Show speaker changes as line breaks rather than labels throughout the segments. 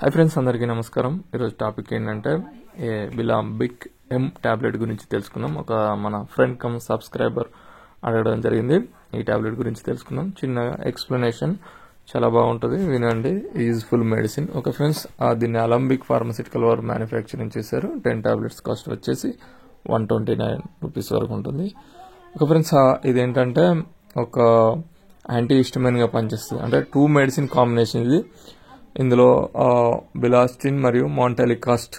Hi friends, అందరికీ నమస్కారం. ఈరోజు టాపిక్ ఏంటంటే బిలాంబిక్ ఎం టాబ్లెట్ గురించి తెలుసుకుందాం. ఒక మన ఫ్రెండ్ కమ్ సబ్స్క్రైబర్ అడగడం జరిగింది. ఈ టాబ్లెట్ గురించి తెలుసుకుందాం. చిన్న ఎక్స్ప్లెనేషన్ చాలా బాగుంటుంది, వినండి. Useful medicine. ఓకే ఫ్రెండ్స్, దీన్ని అలంబిక్ ఫార్మసిటికల్ వారు మ్యానుఫ్యాక్చరింగ్ చేశారు. 10 టాబ్లెట్స్ కాస్ట్ వచ్చేసి 129 రూపీస్ వరకు ఉంటుంది. ఓకే ఫ్రెండ్స్, ఇదేంటంటే ఒక యాంటీ హిస్టమైన్గా పనిచేస్తుంది. అంటే 2 మెడిసిన్ కాంబినేషన్ ఇది. ఇందులో బిలాస్టిన్ మరియు మోంటెలికాస్ట్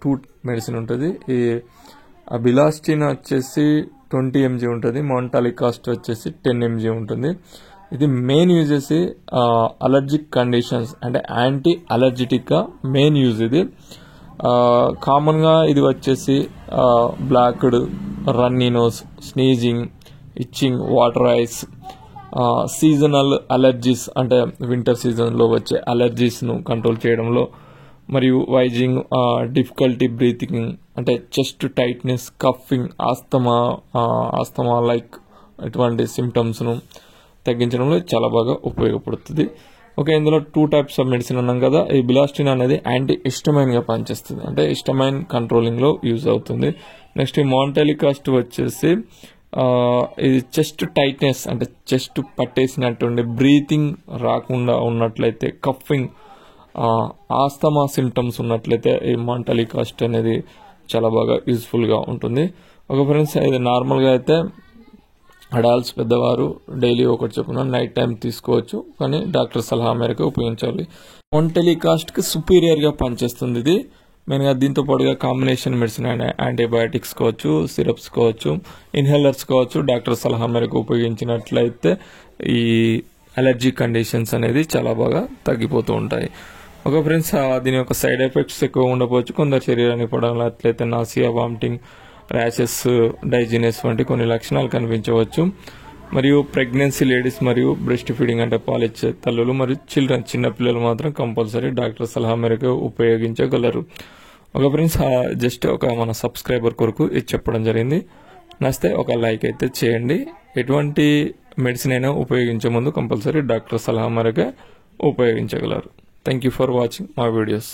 2 మెడిసిన్ ఉంటుంది. ఈ బిలాస్టిన్ వచ్చేసి 20 mg ఉంటుంది, మోంటెలికాస్ట్ వచ్చేసి 10 mg ఉంటుంది. ఇది మెయిన్ యూజ్ చేసి అలర్జిక్ కండిషన్స్ అంటే యాంటీ అలర్జిటిక్గా మెయిన్ యూజ్ ఇది. కామన్గా ఇది వచ్చేసి blocked, runny nose, sneezing, itching, water eyes, seasonal allergies అంటే వింటర్ సీజన్లో వచ్చే అలర్జీస్ను కంట్రోల్ చేయడంలో, మరియు వైజింగ్, డిఫికల్టీ బ్రీతింగ్ అంటే chest tightness, coughing, asthma like ఇటువంటి సిమ్టమ్స్ను తగ్గించడంలో చాలా బాగా ఉపయోగపడుతుంది. ఓకే, ఇందులో 2 టైప్స్ ఆఫ్ మెడిసిన్ అన్నాం కదా. ఈ బిలాస్టిన్ అనేది యాంటీ హిస్టమైన్గా పనిచేస్తుంది, అంటే హిస్టమైన్ కంట్రోలింగ్లో యూజ్ అవుతుంది. నెక్స్ట్ ఈ మోంటెలికాస్ట్ వచ్చేసి ఇది చెస్ట్ టైట్నెస్ అంటే చెస్ట్ పట్టేసినట్టుండి బ్రీతింగ్ రాకుండా ఉన్నట్లయితే, కఫింగ్, ఆస్తమా సిమ్టమ్స్ ఉన్నట్లయితే ఈ మోంటెలికాస్ట్ అనేది చాలా బాగా యూజ్ఫుల్గా ఉంటుంది. ఒక ఫ్రెండ్స్, ఇది నార్మల్గా అయితే అడాల్ట్స్, పెద్దవారు డైలీ ఒకటి చొప్పున నైట్ టైం తీసుకోవచ్చు, కానీ డాక్టర్ సలహా మేరకు ఉపయోగించాలి. మోంటెలికాస్ట్కి సుపీరియర్గా పనిచేస్తుంది ఇది. మెయిన్గా దీంతో పాటుగా కాంబినేషన్ మెడిసిన్ అయిన యాంటీబయాటిక్స్ కావచ్చు, సిరప్స్ కావచ్చు, ఇన్హేలర్స్ కావచ్చు, డాక్టర్ సలహా మేరకు ఉపయోగించినట్లయితే ఈ అలర్జీ కండిషన్స్ అనేది చాలా బాగా తగ్గిపోతూ ఉంటాయి. ఒక ఫ్రెండ్స్, దీని యొక్క సైడ్ ఎఫెక్ట్స్ ఎక్కువ ఉండకపోవచ్చు. కొందరు శరీరానికి పడినట్లయితే నాసియా, వామిటింగ్, ర్యాషెస్, డైజినెస్ వంటి కొన్ని లక్షణాలు కనిపించవచ్చు. మరియు ప్రెగ్నెన్సీ లేడీస్ మరియు బ్రెస్ట్ ఫీడింగ్ అంటే పాలిచ్చే తల్లులు మరియు చిన్నపిల్లలు మాత్రం కంపల్సరీ డాక్టర్ సలహా మేరకు ఉపయోగించగలరు. ఒక ఫ్రెండ్స్, జస్ట్ ఒక మన సబ్స్క్రైబర్ కొరకు ఇది చెప్పడం జరిగింది. నచ్చితే ఒక లైక్ అయితే చేయండి. ఎటువంటి మెడిసిన్ అయినా ఉపయోగించే ముందు కంపల్సరీ డాక్టర్ సలహా మేరకు ఉపయోగించగలరు. Thank you for watching my videos.